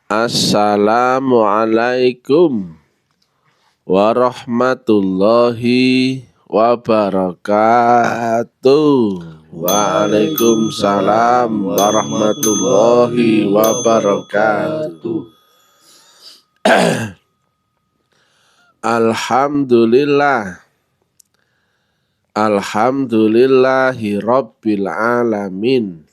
Assalamualaikum warahmatullahi wabarakatuh. Waalaikumsalam warahmatullahi wabarakatuh. Alhamdulillah. Alhamdulillahi rabbil alamin.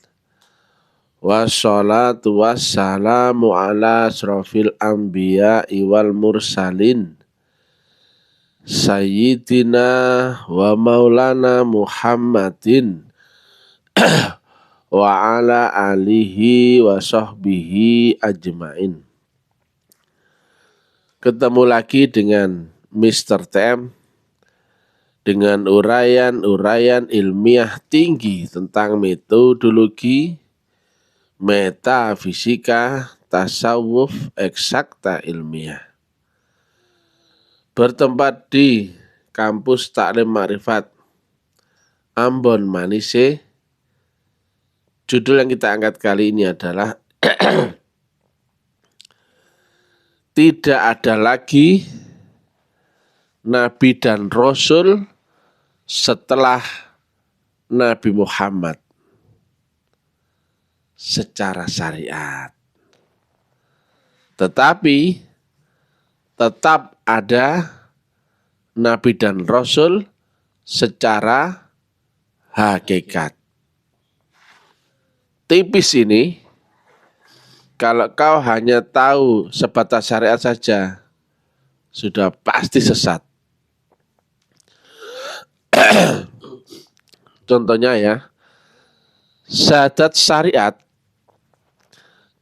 Wassalatu wassalamu ala asrofil anbiya'i wal mursalin Sayyidina wa maulana Muhammadin wa ala alihi wa sahbihi ajmain. Ketemu lagi dengan Mr. TM dengan uraian-uraian ilmiah tinggi tentang metodologi, metafisika, tasawuf, eksakta ilmiah. Bertempat di kampus Taklim Ma'rifat Ambon Manise. Judul yang kita angkat kali ini adalah tidak ada lagi Nabi dan Rasul setelah Nabi Muhammad secara syariat. Tetapi tetap ada Nabi dan Rasul secara hakikat. Tipis ini, kalau kau hanya tahu sebatas syariat saja, sudah pasti sesat. Contohnya ya, syahadat syariat,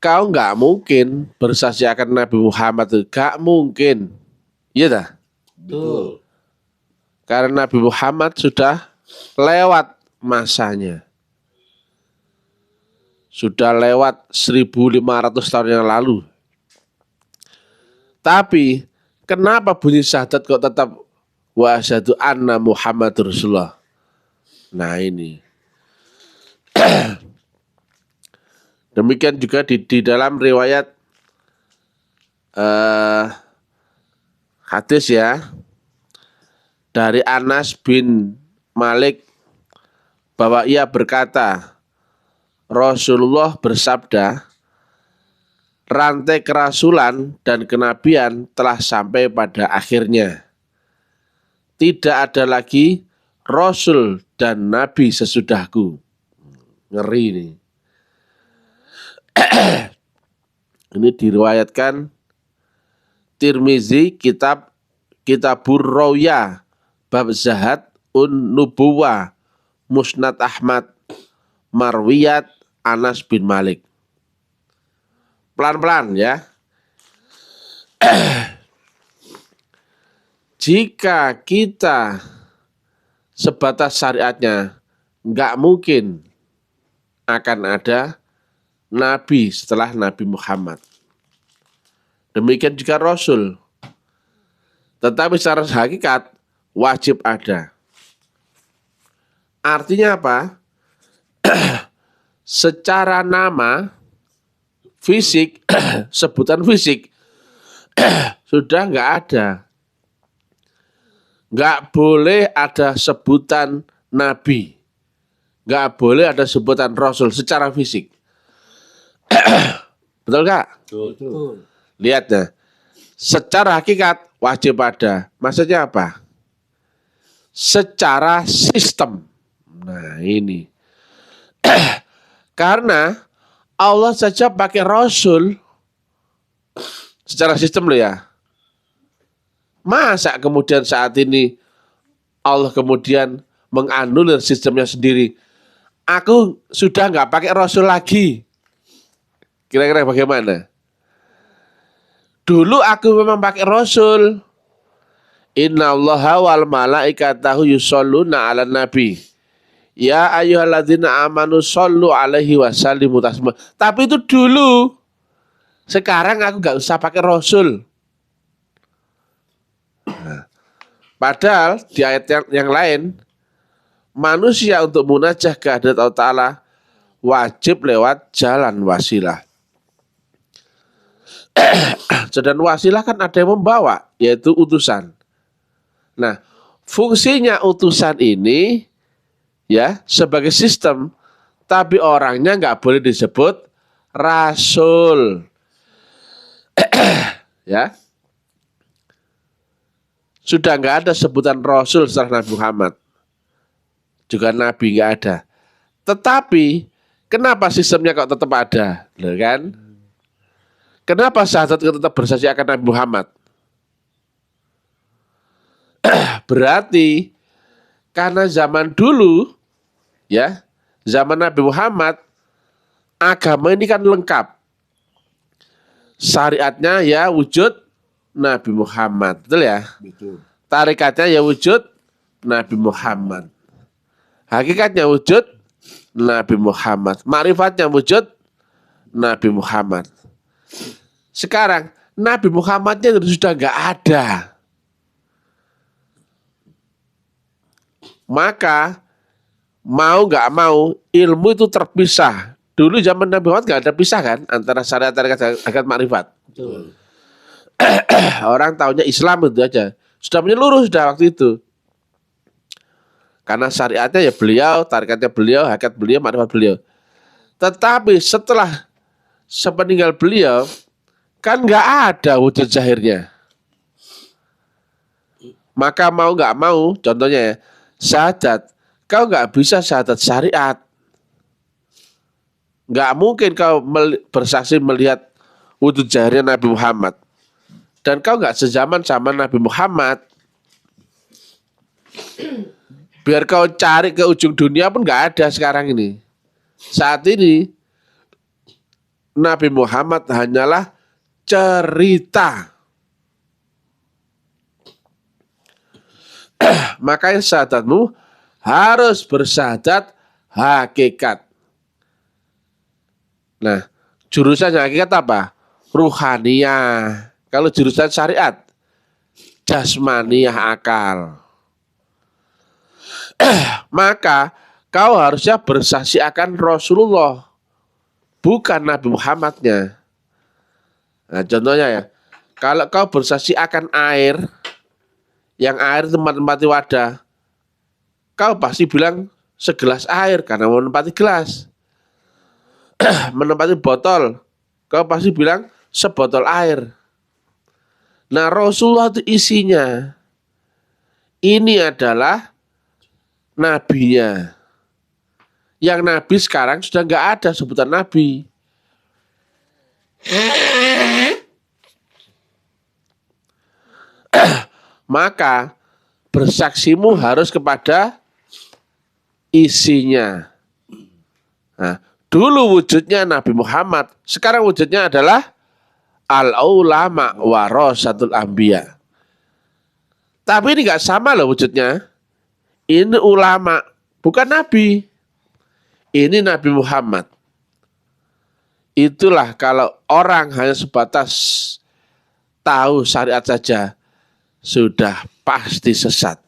kau nggak mungkin bersaksi akan Nabi Muhammad itu, nggak mungkin, iya dah. Betul. Karena Nabi Muhammad sudah lewat masanya, sudah lewat 1500 tahun yang lalu. Tapi kenapa bunyi syahadat kok tetap wa asyhadu anna Muhammadur Rasulullah? Nah ini. Demikian juga di dalam riwayat hadis ya, dari Anas bin Malik bahwa ia berkata, Rasulullah bersabda, rantai kerasulan dan kenabian telah sampai pada akhirnya. Tidak ada lagi Rasul dan Nabi sesudahku. Ngeri ini. Ini diriwayatkan Tirmizi, Kitabur Rawya, Bab Zahad Nubuwah, Musnad Ahmad, Marwiyat Anas bin Malik. Pelan-pelan ya. Jika kita sebatas syariatnya, nggak mungkin akan ada Nabi setelah Nabi Muhammad. Demikian juga Rasul. Tetapi secara hakikat wajib ada. Artinya apa? Secara nama, fisik, sebutan fisik, sudah nggak ada. Nggak boleh ada sebutan Nabi. Nggak boleh ada sebutan Rasul secara fisik. Betul nggak? Betul. Lihat ya. Secara hakikat wajib ada. Maksudnya apa? Secara sistem. Nah ini. Karena Allah saja pakai Rasul secara sistem loh ya. Masa kemudian saat ini Allah kemudian menganulir sistemnya sendiri. Aku sudah nggak pakai Rasul lagi. Kira-kira bagaimana? Dulu aku memang pakai Rasul. Innallaha wal malaikatahu yusholluna ala nabi. Ya ayyuhalladzina amanu shollu alaihi wasallimu taslima. Tapi itu dulu. Sekarang aku nggak usah pakai Rasul. Nah, padahal di ayat yang lain, manusia untuk munajah kehadirat Allah Ta'ala wajib lewat jalan wasilah. Dan wasilah kan ada yang membawa, yaitu utusan. Nah, fungsinya utusan ini ya sebagai sistem, tapi orangnya nggak boleh disebut rasul. Ya, sudah nggak ada sebutan rasul setelah Nabi Muhammad. Juga Nabi nggak ada. Tetapi kenapa sistemnya kok tetap ada, loh kan? Kenapa sahabat tetap bersaksi akan Nabi Muhammad? Berarti karena zaman dulu, ya, zaman Nabi Muhammad, agama ini kan lengkap. Syariatnya ya wujud Nabi Muhammad, betul ya? Betul. Tarikatnya ya wujud Nabi Muhammad. Hakikatnya wujud Nabi Muhammad. Ma'rifatnya wujud Nabi Muhammad. Sekarang Nabi Muhammadnya sudah nggak ada. Maka mau nggak mau ilmu itu terpisah. Dulu zaman Nabi Muhammad nggak ada pisah kan antara syariat, tarikat, hakikat, ma'rifat. Betul. Orang taunya Islam itu aja. Sudah menyeluruh sudah waktu itu. Karena syariatnya ya beliau, tarikatnya beliau, hakikat beliau, ma'rifat beliau. Tetapi setelah sepeninggal beliau, kan nggak ada wujud zahirnya. Maka mau nggak mau, contohnya ya, syahadat, kau nggak bisa syahadat syariat. Nggak mungkin kau bersaksi melihat wujud zahirnya Nabi Muhammad. Dan kau nggak sezaman sama Nabi Muhammad. Biar kau cari ke ujung dunia pun nggak ada sekarang ini. Saat ini Nabi Muhammad hanyalah cerita. Makanya syahadatmu harus bersyahadat hakikat. Nah, jurusannya hakikat apa? Ruhaniyah. Kalau jurusan syariat, jasmaniyah, akal. Maka kau harusnya bersaksi akan Rasulullah, bukan Nabi Muhammadnya. Nah, contohnya ya, kalau kau bersaksi akan air, yang air itu menempati wadah, kau pasti bilang segelas air karena menempati gelas. Menempati botol, kau pasti bilang sebotol air. Nah, Rasulullah itu isinya, ini adalah nabinya. Yang nabi sekarang sudah nggak ada sebutan nabi. Maka bersaksimu harus kepada isinya. Nah, dulu wujudnya Nabi Muhammad, sekarang wujudnya adalah al-ulama warasatul anbiya. Tapi ini nggak sama loh wujudnya. Ini ulama, bukan nabi. Ini Nabi Muhammad. Itulah kalau orang hanya sebatas tahu syariat saja, sudah pasti sesat.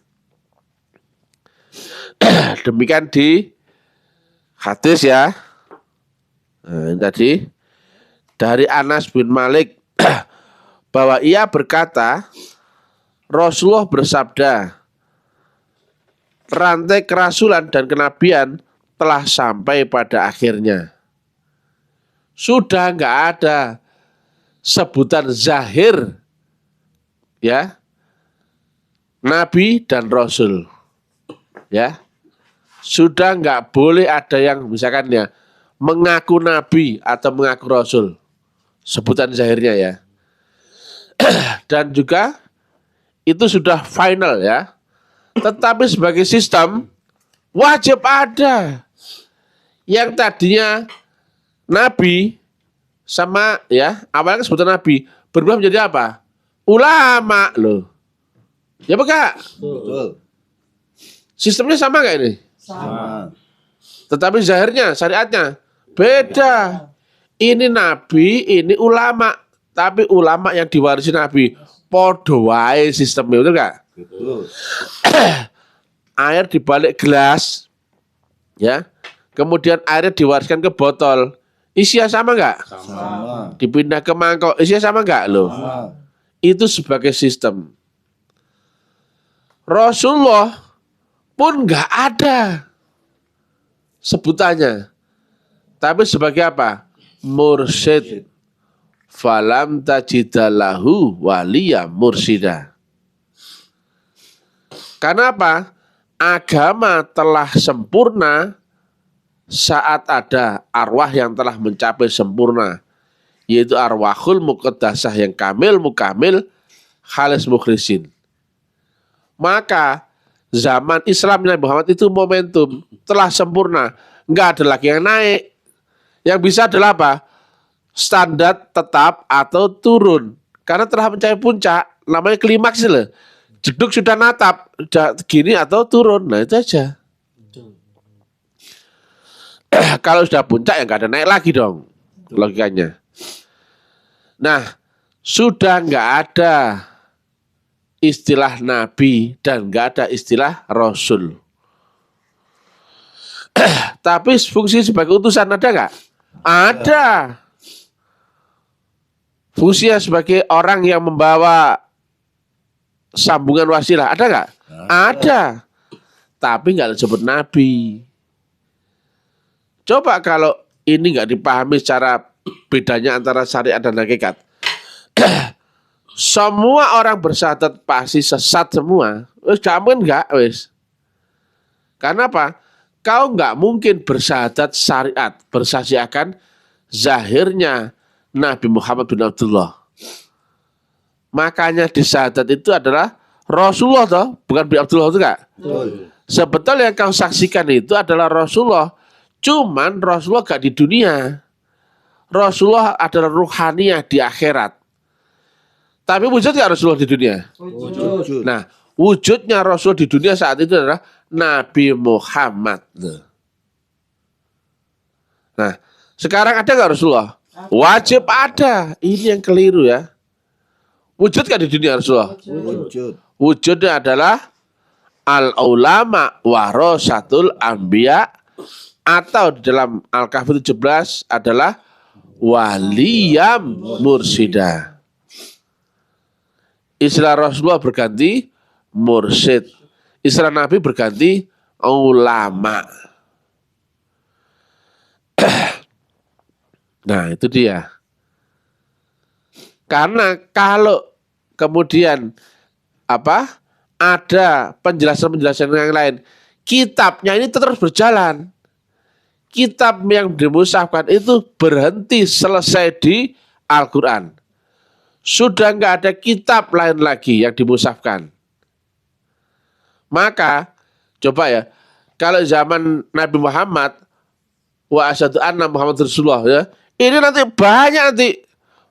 Demikian di hadis ya. Nah, ini tadi dari Anas bin Malik bahwa ia berkata, Rasulullah bersabda, rantai kerasulan dan kenabian telah sampai pada akhirnya. Sudah nggak ada sebutan zahir ya, Nabi dan Rasul. Ya, sudah nggak boleh ada yang misalkan ya mengaku Nabi atau mengaku Rasul, sebutan zahirnya ya. Dan juga itu sudah final ya. Tetapi sebagai sistem wajib ada. Yang tadinya Nabi sama ya awalnya sebutan Nabi berubah menjadi apa? Ulama loh. Ya bukan? Betul. Sistemnya sama nggak ini? Sama. Tetapi zahirnya, syariatnya beda. Ini nabi, ini ulama. Tapi ulama yang diwarisi nabi. Podo wae sistemnya, betul nggak? Betul. Air dibalik gelas, ya. Kemudian airnya diwariskan ke botol. Isinya sama nggak? Sama. Dipindah ke mangkok, isinya sama nggak loh? Sama. Itu sebagai sistem. Rasulullah pun nggak ada sebutannya. Tapi sebagai apa? Mursyid. Falam tajidalahu waliya mursida. Karena apa? Agama telah sempurna saat ada arwah yang telah mencapai sempurna, yaitu arwahul muqaddasah yang kamil mukamil khalis mukhlisin. Maka zaman Islam Nabi Muhammad itu momentum telah sempurna, nggak ada lagi yang naik. Yang bisa adalah apa? Standar tetap atau turun, karena telah mencapai puncak, namanya klimaks loh. Jeduk sudah natap, sudah gini atau turun, nah itu aja. Kalau sudah puncak ya nggak ada naik lagi dong logikanya. Nah, sudah nggak ada istilah nabi dan nggak ada istilah rasul. Tapi fungsi sebagai utusan ada nggak? Ada. Fungsinya sebagai orang yang membawa sambungan wasilah ada nggak? Ada. Tapi nggak disebut nabi. Coba kalau ini nggak dipahami secara bedanya antara syariat dan hakikat. Semua orang bersyahadat pasti sesat semua. Wis gampang nggak wis. Karena apa? Kau nggak mungkin bersyahadat syariat bersaksikan zahirnya Nabi Muhammad bin Abdullah. Makanya di syahadat itu adalah Rasulullah toh, bukan bin Abdullah itu enggak? Sebetulnya yang kau saksikan itu adalah Rasulullah. Cuman Rasulullah gak di dunia. Rasulullah adalah ruhaniyah di akhirat. Tapi wujud gak Rasulullah di dunia? Wujud. Nah, wujudnya Rasul di dunia saat itu adalah Nabi Muhammad. Nah, sekarang ada gak Rasulullah? Wajib ada. Ini yang keliru ya. Wujud gak di dunia Rasulullah? Wujud. Wujudnya adalah al-ulama warasatul anbiya, atau di dalam Al-Kahfi 17 adalah waliyam mursida. Istilah Rasulullah berganti mursyid. Istilah Nabi berganti ulama. Nah, itu dia. Karena kalau kemudian ada penjelasan-penjelasan yang lain, kitabnya ini terus berjalan. Kitab yang dimusafkan itu berhenti selesai di Al-Quran. Sudah nggak ada kitab lain lagi yang dimusafkan. Maka coba ya, kalau zaman Nabi Muhammad wa asyhadu anna Muhammad Rasulullah ya, ini nanti banyak nanti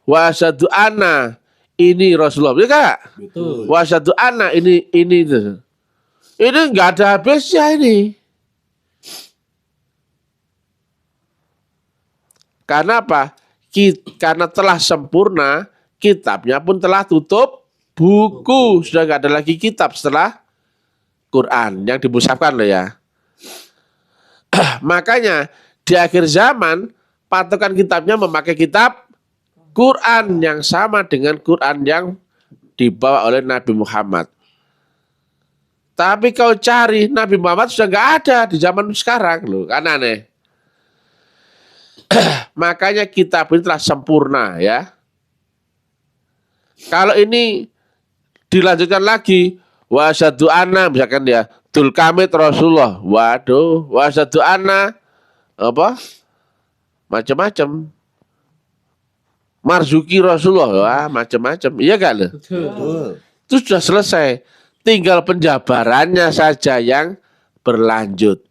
wa asyhadu anna ini Rasulullah, ya Kak? Betul. Wa asyhadu anna ini itu. Ini nggak ada habisnya ini. Karena apa? Karena telah sempurna, kitabnya pun telah tutup buku. Sudah nggak ada lagi kitab setelah Quran yang dimusafkan loh ya. Makanya di akhir zaman patokan kitabnya memakai kitab Quran yang sama dengan Quran yang dibawa oleh Nabi Muhammad. Tapi kau cari Nabi Muhammad sudah nggak ada di zaman sekarang loh, kan aneh. Makanya kitab ini telah sempurna ya. Kalau ini dilanjutkan lagi, wa asyhadu anna misalkan ya, Dzulqa'dah Rasulullah. Waduh, wa asyhadu anna apa? Macam-macam. Marzuki Rasulullah, wah macam-macam. Iya gak loh? Betul. Itu sudah selesai. Tinggal penjabarannya saja yang berlanjut.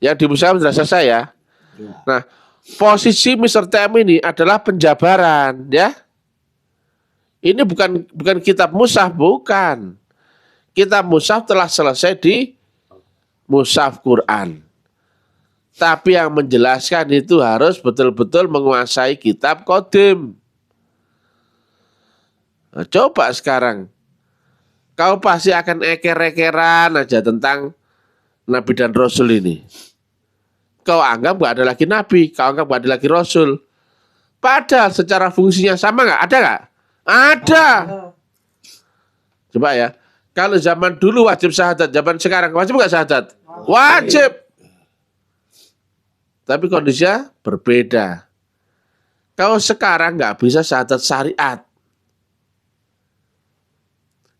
Yang dimusafkan sudah selesai ya. Nah, posisi Mr. TM ini adalah penjabaran ya. Ini bukan kitab mushaf, bukan. Kitab mushaf telah selesai di mushaf Quran. Tapi yang menjelaskan itu harus betul-betul menguasai kitab qadim. Nah, coba sekarang kau pasti akan eker-ekeran aja tentang Nabi dan Rasul ini. kau anggap nggak ada lagi nabi, kau anggap nggak ada lagi rasul. Padahal secara fungsinya sama nggak? Ada nggak? Ada. Coba ya. Kalau zaman dulu wajib syahadat, zaman sekarang wajib nggak syahadat? Wajib. Tapi kondisinya berbeda. Kau sekarang nggak bisa syahadat syariat.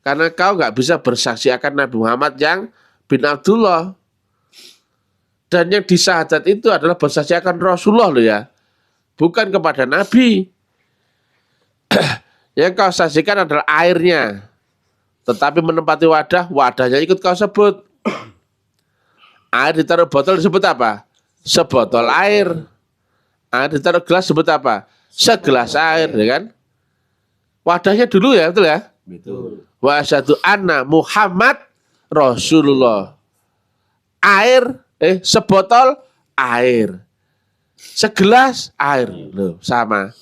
Karena kau nggak bisa bersaksi akan Nabi Muhammad yang bin Abdullah. Dan yang disyahadat itu adalah bersaksi akan Rasulullah loh ya. Bukan kepada Nabi. Yang kau saksikan adalah airnya. Tetapi menempati wadah, wadahnya ikut kau sebut. Air ditaruh botol disebut apa? Sebotol air. Air ditaruh gelas sebut apa? Segelas air, ya kan? Wadahnya dulu ya, betul ya? Betul. Wa asyhadu anna Muhammad Rasulullah. Air, sebotol air. Segelas air. Loh, sama.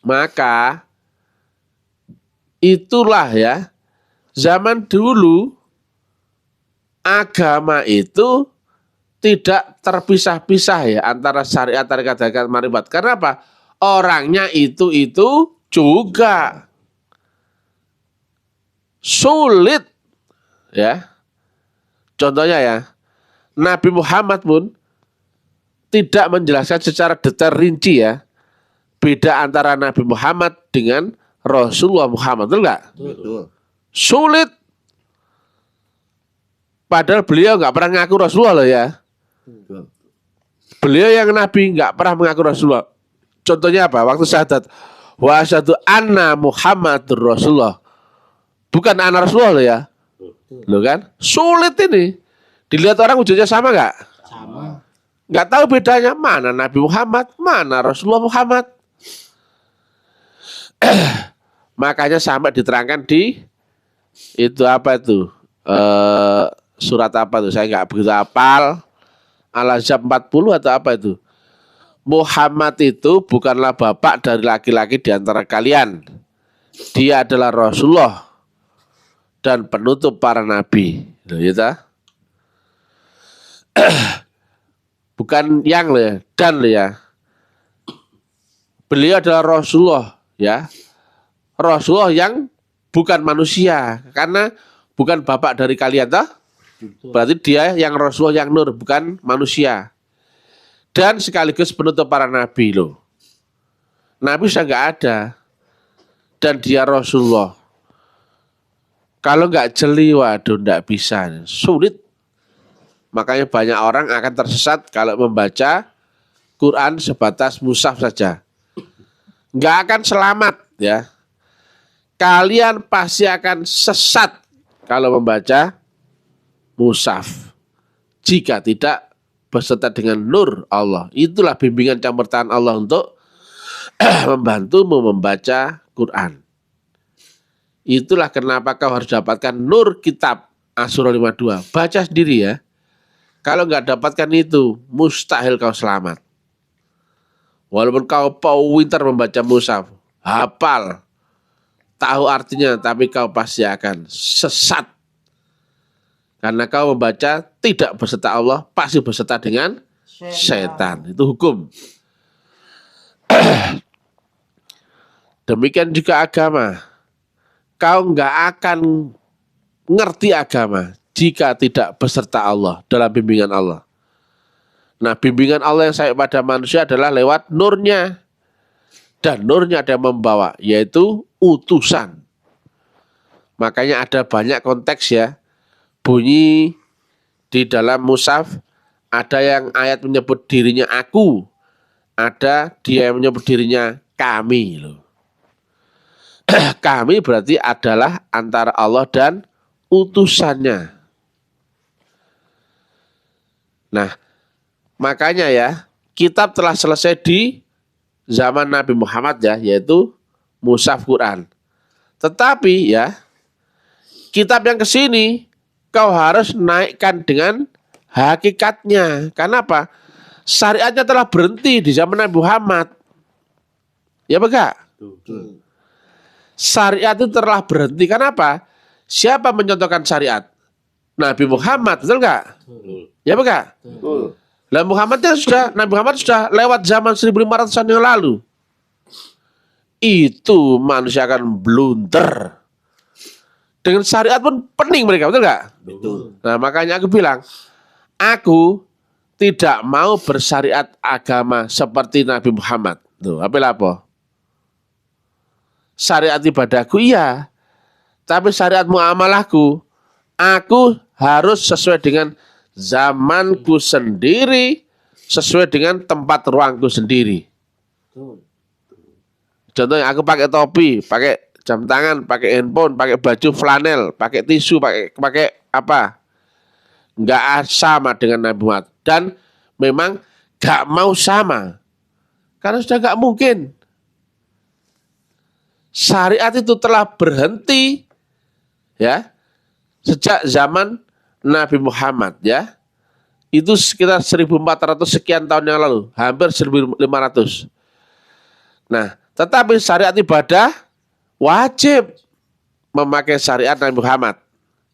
Maka itulah ya, zaman dulu agama itu tidak terpisah-pisah ya antara syariat, tarekat, hakikat, marifat. Karena apa? Orangnya itu juga sulit ya. Contohnya ya, Nabi Muhammad pun tidak menjelaskan secara detail rinci ya beda antara Nabi Muhammad dengan Rasulullah Muhammad, betul nggak? Betul. Sulit. Padahal beliau nggak pernah ngaku Rasulullah loh ya. Betul. Beliau yang Nabi nggak pernah mengaku Rasulullah. Contohnya apa? Waktu syahadat, wa asyhadu anna Muhammadur Rasulullah. Bukan anak Rasulullah loh ya. Loh kan? Sulit ini. Dilihat orang wujudnya sama nggak? Sama. Nggak tahu bedanya mana Nabi Muhammad, mana Rasulullah Muhammad. Makanya sampai diterangkan di itu apa itu? Surat apa tuh? Saya nggak begitu hafal. Al-Ahzab 40 atau apa itu? Muhammad itu bukanlah bapak dari laki-laki di antara kalian. Dia adalah Rasulullah dan penutup para nabi. Loh, ya ta? Bukan yang loh ya, dan loh ya. Beliau adalah Rasulullah ya. Rasulullah yang bukan manusia karena bukan bapak dari kalian toh. Berarti dia yang Rasulullah yang nur, bukan manusia. Dan sekaligus penutup para nabi loh. Nabi sudah nggak ada. Dan dia Rasulullah. Kalau nggak jeli, waduh nggak bisa. Sulit. Makanya banyak orang akan tersesat kalau membaca Quran sebatas mushaf saja. Nggak akan selamat ya. Kalian pasti akan sesat kalau membaca mushaf. Jika tidak beserta dengan nur Allah. Itulah bimbingan campur tangan Allah untuk membantumu membaca Quran. Itulah kenapa kau harus dapatkan nur kitab Asy-Syura 52. Baca sendiri ya. Kalau nggak dapatkan itu, mustahil kau selamat. Walaupun kau pintar membaca mushaf, hafal, tahu artinya, tapi kau pasti akan sesat. Karena kau membaca tidak beserta Allah, pasti beserta dengan setan. Itu hukum. Demikian juga agama. Kau nggak akan ngerti agama jika tidak beserta Allah dalam bimbingan Allah. Nah, bimbingan Allah yang sampai pada manusia adalah lewat nurnya. Dan nurnya ada yang membawa, yaitu utusan. Makanya ada banyak konteks ya. Bunyi di dalam mushaf, ada yang ayat menyebut dirinya aku. Ada dia yang menyebut dirinya kami loh. Kami berarti adalah antara Allah dan utusannya. Nah, makanya ya, kitab telah selesai di zaman Nabi Muhammad ya, yaitu mushaf Quran. Tetapi ya, kitab yang kesini kau harus naikkan dengan hakikatnya. Karena apa? Syariatnya telah berhenti di zaman Nabi Muhammad. Ya enggak? Betul. Syariat itu telah berhenti. Kenapa? Siapa mencontohkan syariat? Nabi Muhammad, betul nggak? Betul. Ya enggak? Betul. Lah Nabi Muhammad sudah lewat zaman 1500-an yang lalu. Itu manusia akan blunder. Dengan syariat pun pening mereka, betul nggak? Betul. Nah makanya aku bilang, aku tidak mau bersyariat agama seperti Nabi Muhammad. Tuh, apa? Syariat ibadahku iya, tapi syariat muamalahku, aku harus sesuai dengan zamanku sendiri, sesuai dengan tempat ruangku sendiri. Betul. Contohnya aku pakai topi, pakai jam tangan, pakai handphone, pakai baju flanel, pakai tisu, pakai apa? Nggak sama dengan Nabi Muhammad. Dan memang nggak mau sama, karena sudah nggak mungkin. Syariat itu telah berhenti ya sejak zaman Nabi Muhammad ya. Itu sekitar 1400 sekian tahun yang lalu, hampir 1500. Nah, tetapi syariat ibadah wajib memakai syariat Nabi Muhammad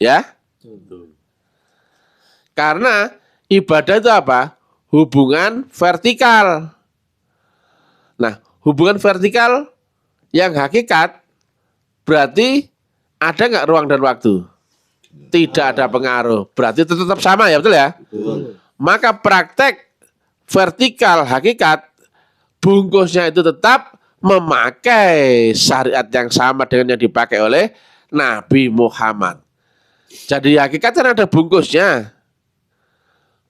ya. Betul. Karena ibadah itu apa? Hubungan vertikal. Nah, hubungan vertikal yang hakikat berarti ada nggak ruang dan waktu? Tidak ada pengaruh. Berarti itu tetap sama ya, betul ya? Betul. Maka praktek vertikal hakikat bungkusnya itu tetap memakai syariat yang sama dengan yang dipakai oleh Nabi Muhammad. Jadi hakikat kan ada bungkusnya.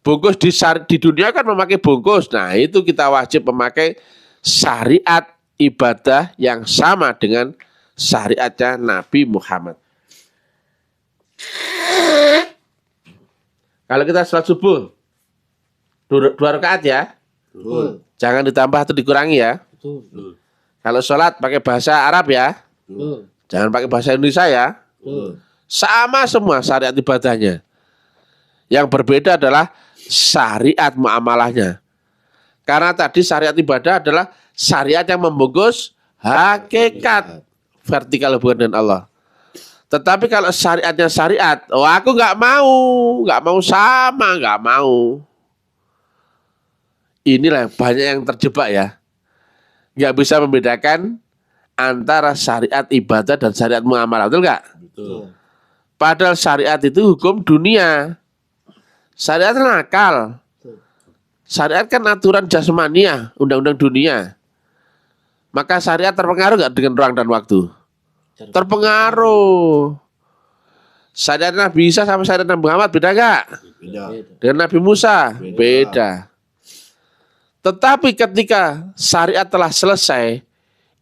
Bungkus di dunia kan memakai bungkus. Nah itu kita wajib memakai syariat ibadah yang sama dengan syariatnya Nabi Muhammad. Kalau kita sholat subuh 2 rakaat ya, Betul. jangan ditambah atau dikurangi ya. Betul. Kalau sholat pakai bahasa Arab ya, Betul. jangan pakai bahasa Indonesia ya. Betul. Sama semua syariat ibadahnya. Yang berbeda adalah syariat muamalahnya. Karena tadi syariat ibadah adalah syariat yang membungkus hakikat vertikal hubungan dengan Allah. Tetapi kalau syariatnya syariat, aku nggak mau sama, nggak mau. Inilah banyak yang terjebak ya. Nggak bisa membedakan antara syariat ibadah dan syariat muamalah, betul nggak? Betul. Padahal syariat itu hukum dunia. Syariat kan akal. Syariat kan aturan jasmania, undang-undang dunia. Maka syariat terpengaruh nggak dengan ruang dan waktu? Terpengaruh. Syariat Nabi Isa sama syariat Nabi Muhammad beda nggak? Beda. Dengan Nabi Musa? Beda. Beda. Tetapi ketika syariat telah selesai,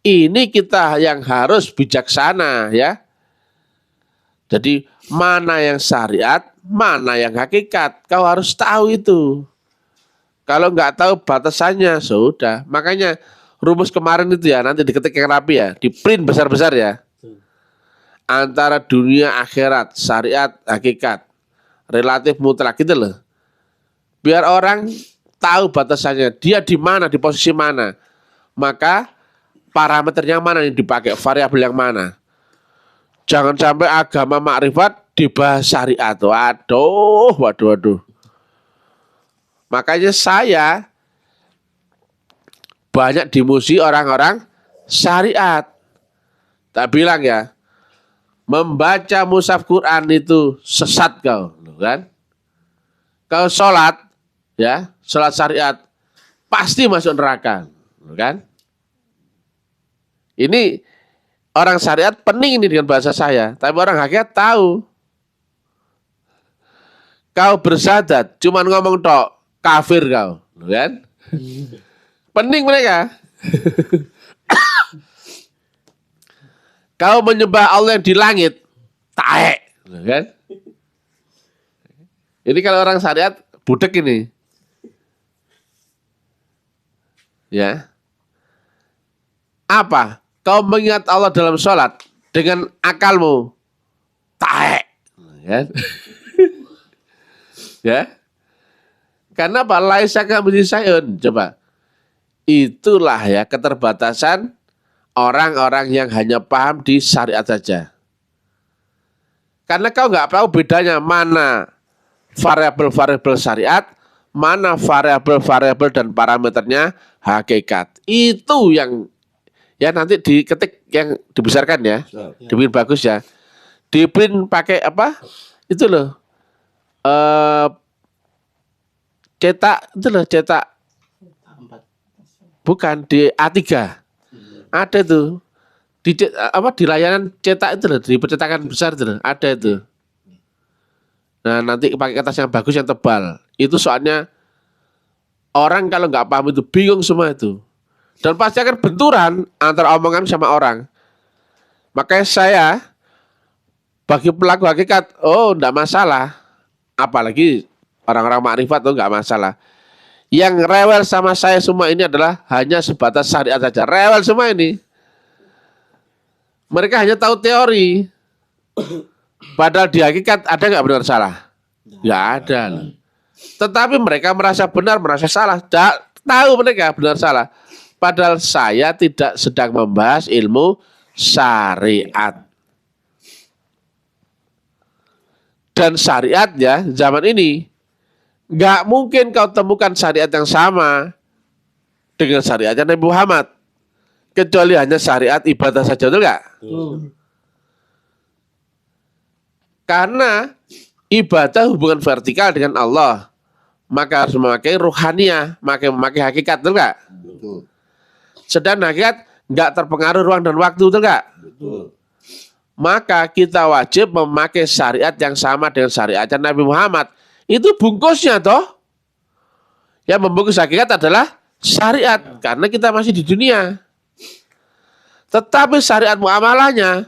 ini kita yang harus bijaksana ya. Jadi mana yang syariat, mana yang hakikat, kau harus tahu itu. Kalau nggak tahu batasannya, sudah. Makanya rumus kemarin itu ya, nanti diketik yang rapi ya, di print besar-besar ya. Antara dunia akhirat, syariat, hakikat, relatif mutlak gitu loh. Biar orang tahu batasannya, dia di mana, di posisi mana. Maka parameter yang mana yang dipakai, variabel yang mana. Jangan sampai agama makrifat dibahas syariat. Waduh. Makanya saya banyak dimusuhi orang-orang syariat. Tak bilang ya, membaca mushaf Quran itu sesat kau, kan? Kau sholat, ya, sholat syariat pasti masuk neraka, kan? Ini orang syariat pening ini dengan bahasa saya, tapi orang hakikat tahu. Kau bersyahadat, cuman ngomong tok, kafir kau, kan? Pening mereka. Kau menyembah Allah yang di langit, taek, kan? Ini kalau orang syariat budek ini, ya. Apa? Kau mengingat Allah dalam sholat dengan akalmu, taek, kan? Ya. Karena apa? Laisa kamitslihi syai'un. Coba. Itulah ya keterbatasan orang-orang yang hanya paham di syariat saja. Karena kau nggak tahu bedanya mana variabel-variabel syariat, mana variabel-variabel dan parameternya hakikat. Itu yang ya nanti diketik yang dibesarkan ya, dibikin bagus ya. Di print pakai apa? Itu loh. Cetak itu loh, cetak. Bukan di A3. Ada tuh. Di layanan cetak itu loh, di percetakan besar itu loh, ada itu. Nah, nanti pakai kertas yang bagus yang tebal. Itu soalnya orang kalau nggak paham itu bingung semua itu. Dan pasti akan benturan antara omongan sama orang. Makanya saya bagi pelaku hakikat, oh enggak masalah. Apalagi orang-orang makrifat tuh enggak masalah. Yang rewel sama saya semua ini adalah hanya sebatas syariat saja. Rewel semua ini. Mereka hanya tahu teori. Padahal di hakikat ada enggak benar salah? Enggak ada. Tetapi mereka merasa benar, merasa salah. Tahu mereka benar salah. Padahal saya tidak sedang membahas ilmu syariat. Dan syariat ya zaman ini nggak mungkin kau temukan syariat yang sama dengan syariatnya Nabi Muhammad, kecuali hanya syariat ibadah saja, betul nggak? Karena ibadah hubungan vertikal dengan Allah, maka harus memakai ruhaniyah, memakai hakikat, betul nggak? Sedang hakikat nggak terpengaruh ruang dan waktu, betul nggak? Maka kita wajib memakai syariat yang sama dengan syariatnya Nabi Muhammad. Itu bungkusnya toh. Yang membungkus hakikat adalah syariat. Karena kita masih di dunia. Tetapi syariat muamalahnya,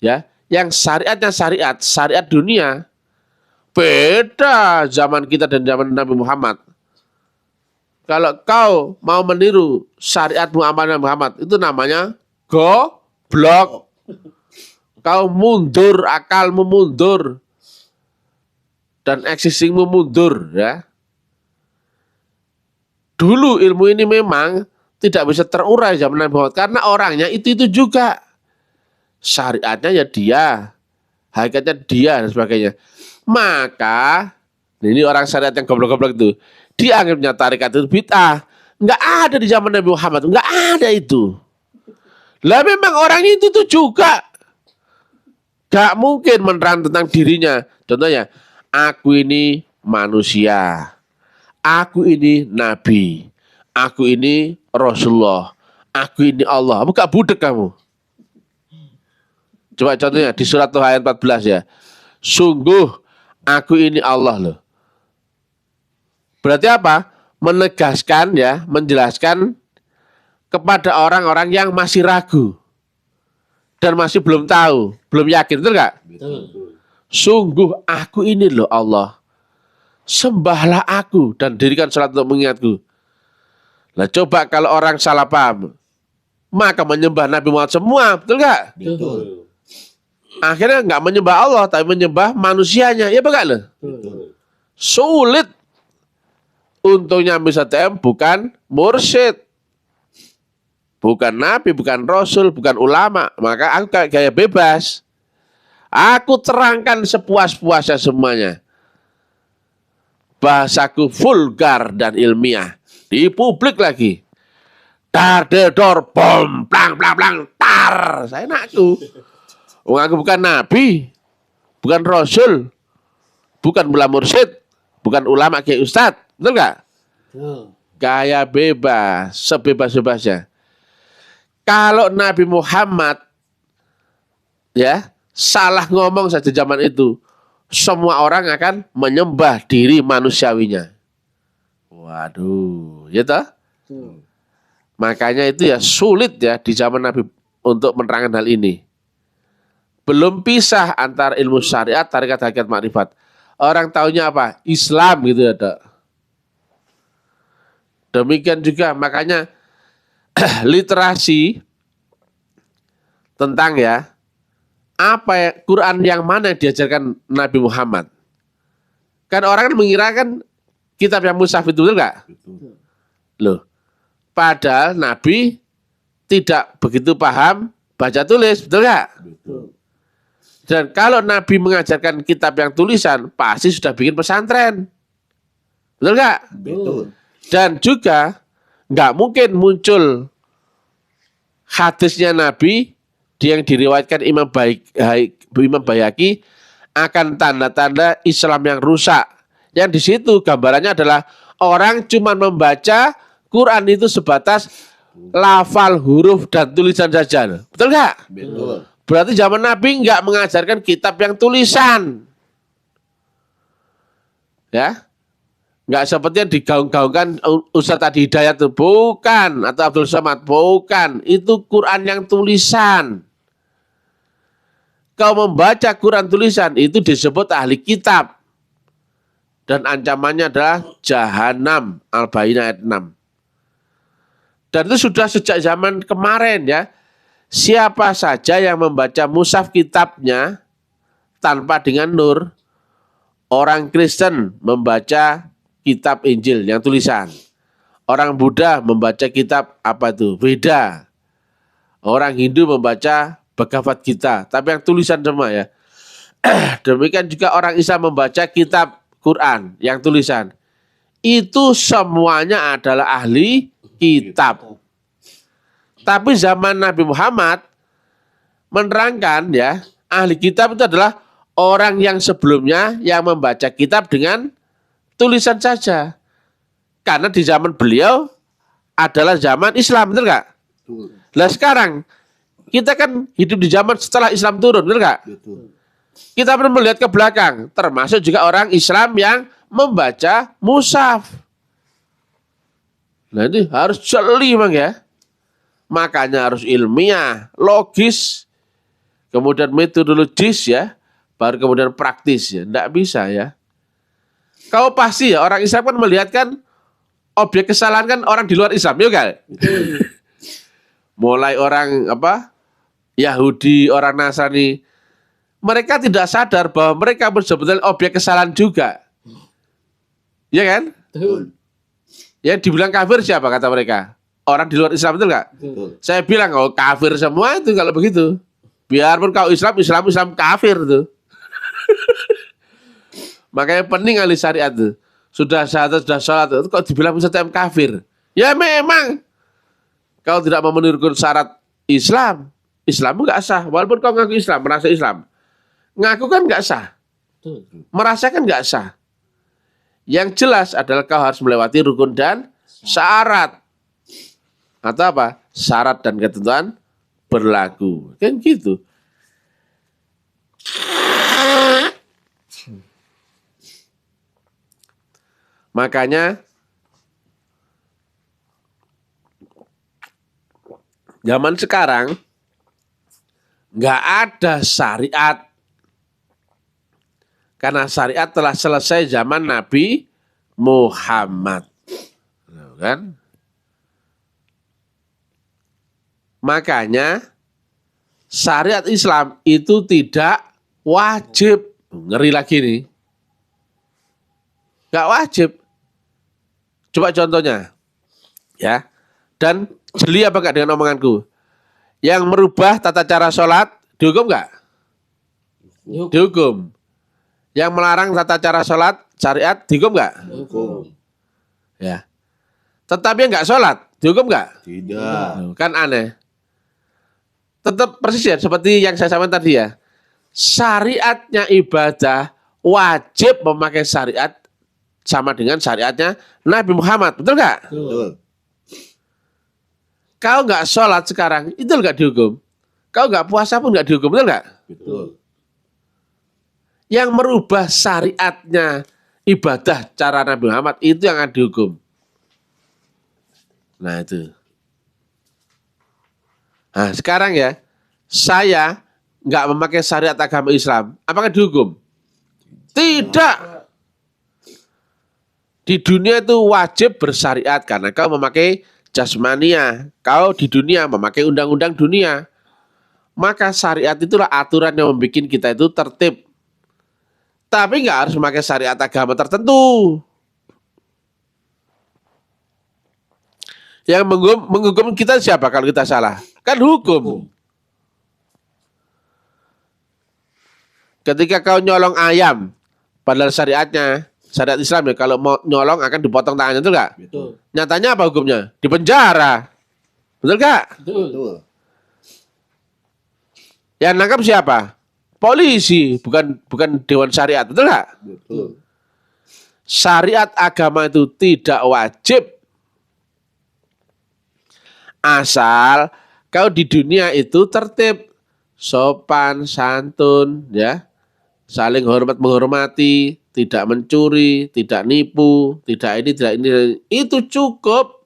ya, yang syariatnya syariat dunia, beda zaman kita dan zaman Nabi Muhammad. Kalau kau mau meniru syariat muamalah Muhammad, itu namanya goblok. Kau mundur, akalmu mundur, dan existingmu mundur, ya. Dulu ilmu ini memang tidak bisa terurai zaman Nabi Muhammad karena orangnya itu juga. Syariatnya ya dia, hakikatnya dia dan sebagainya. Maka ini orang syariat yang goblok-goblok itu dianggapnya tarikat itu bid'ah. Enggak ada di zaman Nabi Muhammad, enggak ada itu. Lah memang orangnya itu juga. Gak mungkin menerang tentang dirinya. Contohnya, aku ini manusia, aku ini nabi, aku ini Rasulullah, aku ini Allah. Kamu gak budek kamu. Coba contohnya di surat Tuhan ayat 14 ya. Sungguh aku ini Allah loh. Berarti apa? Menegaskan ya, menjelaskan kepada orang-orang yang masih ragu dan masih belum tahu, belum yakin, betul nggak? Sungguh aku ini loh Allah. Sembahlah aku dan dirikan salat untuk mengingatku. Nah coba kalau orang salah paham, maka menyembah Nabi Muhammad semua, betul nggak? Betul. Akhirnya nggak menyembah Allah, tapi menyembah manusianya, ya betul loh. Sulit. Untungnya bisa TM bukan mursyid, bukan nabi, bukan rasul, bukan ulama. Maka aku kayak gaya bebas. Aku terangkan sepuas-puasnya semuanya. Bahasaku vulgar dan ilmiah. Di publik lagi. Dar, dedor, bom, plang, plang, plang, tar. Saya enaku. Aku bukan nabi, bukan rasul, bukan mula mursyid, bukan ulama kayak ustadz. Betul nggak? Gaya bebas, sebebas-bebasnya. Kalau Nabi Muhammad ya salah ngomong saja zaman itu, semua orang akan menyembah diri manusiawinya. Waduh, ya toh? Makanya itu ya sulit ya di zaman Nabi untuk menerangkan hal ini. Belum pisah antara ilmu syariat, tarikat, hakikat, makrifat. Orang taunya apa? Islam gitu ya, Dok. Demikian juga makanya literasi tentang ya apa ya, Quran yang mana yang diajarkan Nabi Muhammad. Kan orang kan mengira kan kitab yang mushaf itu, betul nggak? Loh, padahal Nabi tidak begitu paham baca tulis, betul nggak? Dan kalau Nabi mengajarkan kitab yang tulisan, pasti sudah bikin pesantren. Betul nggak? Betul. Dan juga nggak mungkin muncul hadisnya Nabi yang diriwayatkan Imam Bayhaqi akan tanda-tanda Islam yang rusak. Yang di situ gambarannya adalah orang cuma membaca Quran itu sebatas lafal, huruf, dan tulisan saja. Betul nggak? Betul. Berarti zaman Nabi nggak mengajarkan kitab yang tulisan. Ya. Nggak seperti yang digaung-gaungkan Ustaz tadi Hidayat itu. Bukan. Atau Abdul Somad. Bukan. Itu Quran yang tulisan. Kau membaca Quran tulisan itu disebut ahli kitab. Dan ancamannya adalah Jahanam. Al-Baqarah ayat 6. Dan itu sudah sejak zaman kemarin ya. Siapa saja yang membaca mushaf kitabnya tanpa dengan nur, orang Kristen membaca kitab Injil yang tulisan. Orang Buddha membaca kitab apa itu? Veda. Orang Hindu membaca Bhagavad Gita, tapi yang tulisan semua ya. Demikian juga orang Islam membaca kitab Quran yang tulisan. Itu semuanya adalah ahli kitab. Tapi zaman Nabi Muhammad menerangkan ya, ahli kitab itu adalah orang yang sebelumnya yang membaca kitab dengan tulisan saja. Karena di zaman beliau adalah zaman Islam, betul nggak? Betul. Nah sekarang kita kan hidup di zaman setelah Islam turun, betul nggak? Betul. Kita perlu melihat ke belakang, termasuk juga orang Islam yang membaca mushaf. Nah ini harus jeli bang ya. Makanya harus ilmiah, logis, kemudian metodologis ya, baru kemudian praktis ya. Nggak bisa ya. Kau pasti ya orang Islam kan melihat kan objek kesalahan kan orang di luar Islam, ya kan? Mulai orang apa Yahudi, orang Nasrani, mereka tidak sadar bahwa mereka sebetulnya objek kesalahan juga, ya kan? Betul. Yang dibilang kafir siapa kata mereka? Orang di luar Islam, betul nggak? Betul. Saya bilang oh kafir semua itu kalau begitu. Biarpun kau Islam kafir tuh. Makanya penting ahli syariat tuh. Sudah syahadat, sudah sholat itu kok dibilang Ustaz kafir. Ya memang. Kau tidak memenuhi rukun syarat Islam. Islammu nggak sah. Walaupun kau ngaku Islam, merasa Islam. Ngaku kan nggak sah. Betul. Merasa kan nggak sah. Yang jelas adalah kau harus melewati rukun dan syarat. Atau apa? Syarat dan ketentuan berlaku. Kan gitu. Makanya zaman sekarang nggak ada syariat. Karena syariat telah selesai zaman Nabi Muhammad. Kan? Makanya syariat Islam itu tidak wajib. Ngeri lagi nih. Gak wajib. Coba contohnya. Ya. Dan jeli apa enggak dengan omonganku? Yang merubah tata cara sholat dihukum enggak? Dihukum. Yang melarang tata cara sholat syariat dihukum enggak? Hukum. Ya. Tetapi yang enggak sholat dihukum enggak? Tidak. Kan aneh. Tetap persis ya seperti yang saya sampaikan tadi ya. Syariatnya ibadah wajib memakai syariat sama dengan syariatnya Nabi Muhammad. Betul nggak? Betul. Kau nggak sholat sekarang itu nggak dihukum. Kau nggak puasa pun nggak dihukum. Betul nggak? Betul. Yang merubah syariatnya ibadah cara Nabi Muhammad itu yang akan dihukum. Nah itu. Nah sekarang ya, saya nggak memakai syariat agama Islam, apakah dihukum? Tidak. Di dunia itu wajib bersyariat karena kau memakai jasmania, kau di dunia memakai undang-undang dunia. Maka syariat itulah aturan yang membuat kita itu tertib. Tapi nggak harus memakai syariat agama tertentu. Yang menghukum kita siapa kalau kita salah? Kan hukum. Ketika kau nyolong ayam, padahal syariat Islam ya, kalau mau nyolong akan dipotong tangannya, betul nggak? Betul. Nyatanya apa hukumnya? Di penjara. Betul nggak? Betul. Betul. Yang nangkap siapa? Polisi, bukan Dewan Syariat, betul nggak? Betul. Syariat agama itu tidak wajib asal kau di dunia itu tertib, sopan, santun, ya, saling hormat menghormati, tidak mencuri, tidak nipu, tidak ini, itu cukup.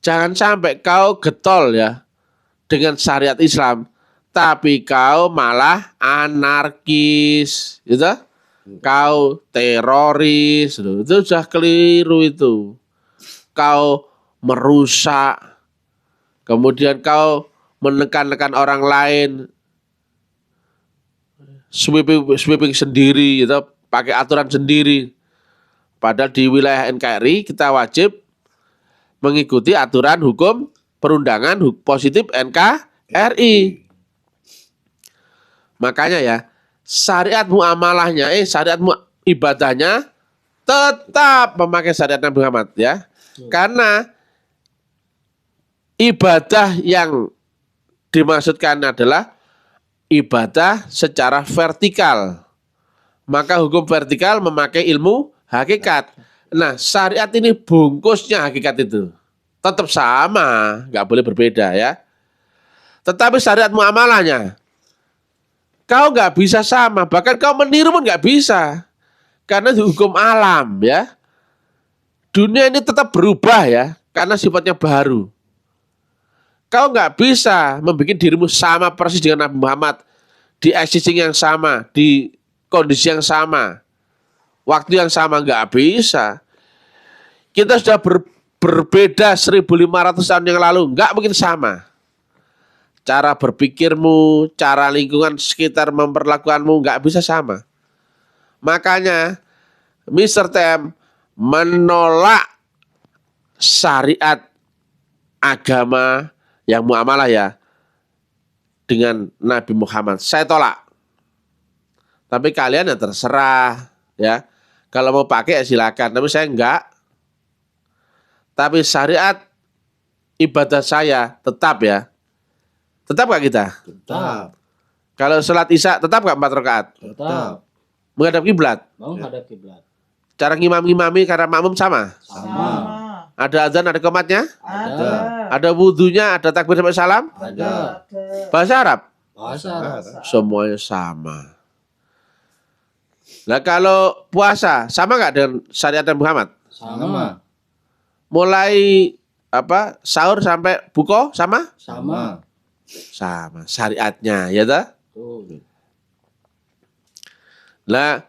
Jangan sampai kau getol ya dengan syariat Islam, tapi kau malah anarkis, gitu. Kau teroris, itu sudah keliru itu. Kau merusak, kemudian kau menekan-nekan orang lain, sweeping sendiri, gitu, pakai aturan sendiri. Padahal di wilayah NKRI kita wajib mengikuti aturan hukum perundangan positif NKRI. Makanya ya, syariat muamalahnya, syariat ibadahnya tetap memakai syariat Nabi Muhammad ya. Karena ibadah yang dimaksudkan adalah ibadah secara vertikal. Maka hukum vertikal memakai ilmu hakikat. Nah, syariat ini bungkusnya hakikat itu. Tetap sama, nggak boleh berbeda ya. Tetapi syariat muamalahnya, kau nggak bisa sama, bahkan kau meniru pun nggak bisa. Karena itu hukum alam ya. Dunia ini tetap berubah ya, karena sifatnya baru. Kau nggak bisa membuat dirimu sama persis dengan Nabi Muhammad, di existing yang sama, di kondisi yang sama, waktu yang sama, nggak bisa. Kita sudah berbeda 1.500 tahun yang lalu, nggak mungkin sama. Cara berpikirmu, cara lingkungan sekitar memperlakukanmu nggak bisa sama. Makanya Mr. TM menolak syariat agama yang muamalah ya dengan Nabi Muhammad. Saya tolak. Tapi kalian ya terserah ya. Kalau mau pakai ya silakan, tapi saya enggak. Tapi syariat ibadah saya tetap ya. Tetap gak kita? Tetap. Kalau sholat isya tetap gak 4 rakaat? Tetap. Menghadap kiblat? Menghadap kiblat. Cara ngimami karena makmum sama? Sama. Ada azan, ada qomatnya? Ada. Ada wudhunya, ada takbir sampai salam? Ada. Bahasa Arab? Bahasa Arab. Semuanya sama. Nah kalau puasa sama nggak dengan syariat Nabi Muhammad? Sama. Mulai sahur sampai buko sama? Sama. Sama syariatnya ya toh? Betul. Nah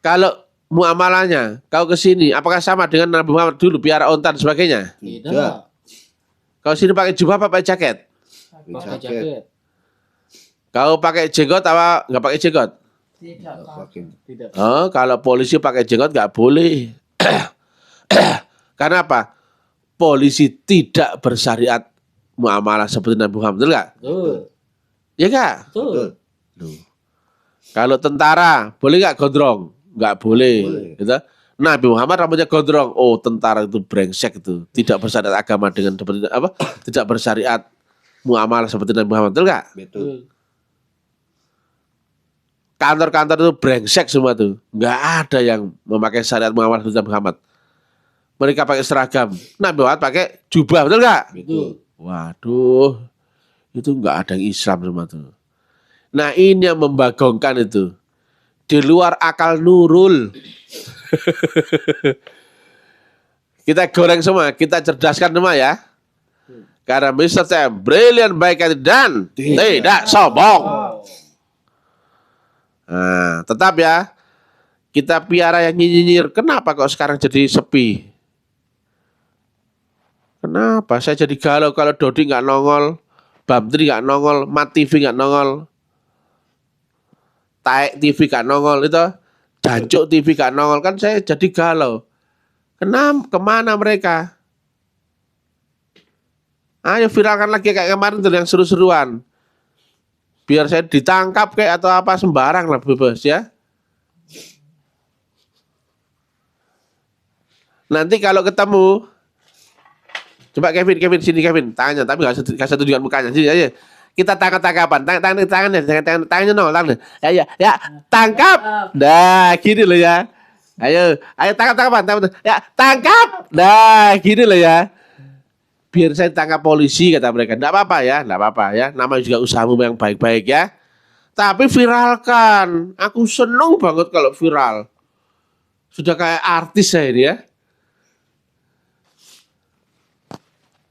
kalau muamalahnya kau ke sini apakah sama dengan Nabi Muhammad dulu piara onta dan sebagainya? Tidak. Kau sini pakai jubah apa pakai jaket? Pakai jaket. Kau pakai jenggot apa nggak pakai jenggot? Tidak. Oh, kalau polisi pakai jenggot nggak boleh. Karena apa? Polisi tidak bersyariat muamalah seperti Nabi Muhammad, betul nggak? Betul. Ya nggak? Betul. Loh. Kalau tentara boleh nggak gondrong? Nggak boleh. Boleh. Gitu. Nabi Muhammad rambutnya gondrong. Oh, tentara itu brengsek itu. Tidak bersyariat agama dengan seperti apa? Tidak bersyariat muamalah seperti Nabi Muhammad, betul nggak? Betul. Kantor-kantor itu brengsek semua tuh. Nggak ada yang memakai syariat muamalah seperti Nabi Muhammad. Mereka pakai seragam. Nabi Muhammad pakai jubah, betul nggak? Betul. Waduh, itu nggak ada yang Islam semua tuh. Nah ini yang membagongkan itu. Di luar akal nurul. Kita goreng semua, kita cerdaskan semua ya. Karena Mr. Sam brilliant baik hati dan tidak sombong. Nah, tetap ya. Kita piara yang nyinyir. Kenapa kok sekarang jadi sepi? Kenapa saya jadi galau kalau Dodi nggak nongol, Bamtri nggak nongol, Mat TV nggak nongol, Taek TV nggak nongol, itu Jancuk TV nggak nongol, kan saya jadi galau. Kenapa? Kemana mereka? Ayo viralkan lagi kayak kemarin tuh yang seru-seruan. Biar saya ditangkap kayak atau apa sembarang lah bebas ya. Nanti kalau ketemu, coba Kevin sini Kevin, tangannya tapi nggak usah tunjukkan mukanya sini aja. Kita tangkap-tangkapan, tangannya nol, tangannya. Ya, tangkap. Dah, gini loh ya. Ayo tangkap-tangkapan, ya, tangkap. Dah, gini loh ya. Biar saya tangkap polisi kata mereka. Enggak apa-apa ya. Namanya juga usahamu yang baik-baik ya. Tapi viralkan. Aku seneng banget kalau viral. Sudah kayak artis saya ini ya.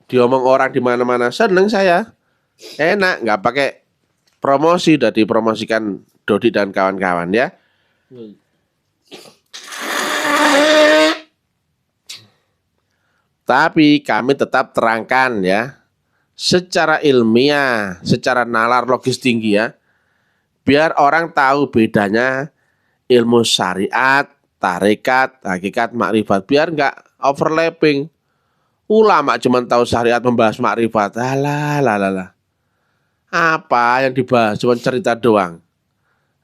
Diomong orang di mana-mana, seneng saya. Enak, nggak pakai promosi, udah dipromosikan Dodi dan kawan-kawan ya. Tapi kami tetap terangkan ya, secara ilmiah, secara nalar logis tinggi ya, biar orang tahu bedanya ilmu syariat, tarekat, hakikat, makrifat, biar nggak overlapping. Ulama cuma tahu syariat membahas makrifat, alah. Apa yang dibahas? Cuma cerita doang.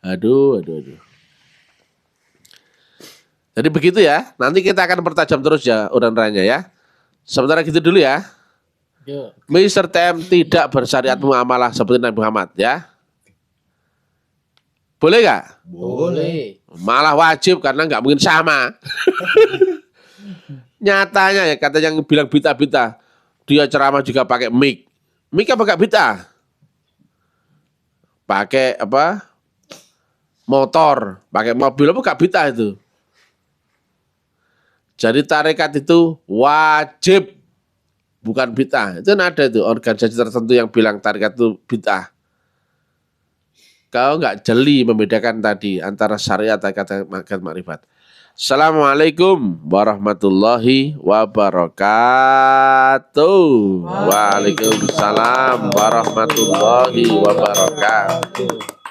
Aduh. Jadi begitu ya. Nanti kita akan pertajam terus ya uran-urannya ya. Sementara gitu dulu ya. Mr. TM tidak bersyariat muamalah seperti Nabi Muhammad ya. Boleh gak? Boleh. Malah wajib karena nggak mungkin sama. Nyatanya ya kata yang bilang bita-bita. Dia ceramah juga pakai mic. Mic apa gak bita? Pakai apa? Motor, pakai mobil apa gak bita itu? Jadi tarekat itu wajib, bukan bid'ah. Itu ada itu organisasi tertentu yang bilang tarekat itu bid'ah. Kau nggak jeli membedakan tadi antara syariat dan hakikat makrifat. Assalamualaikum warahmatullahi wabarakatuh. Waalaikumsalam warahmatullahi wabarakatuh.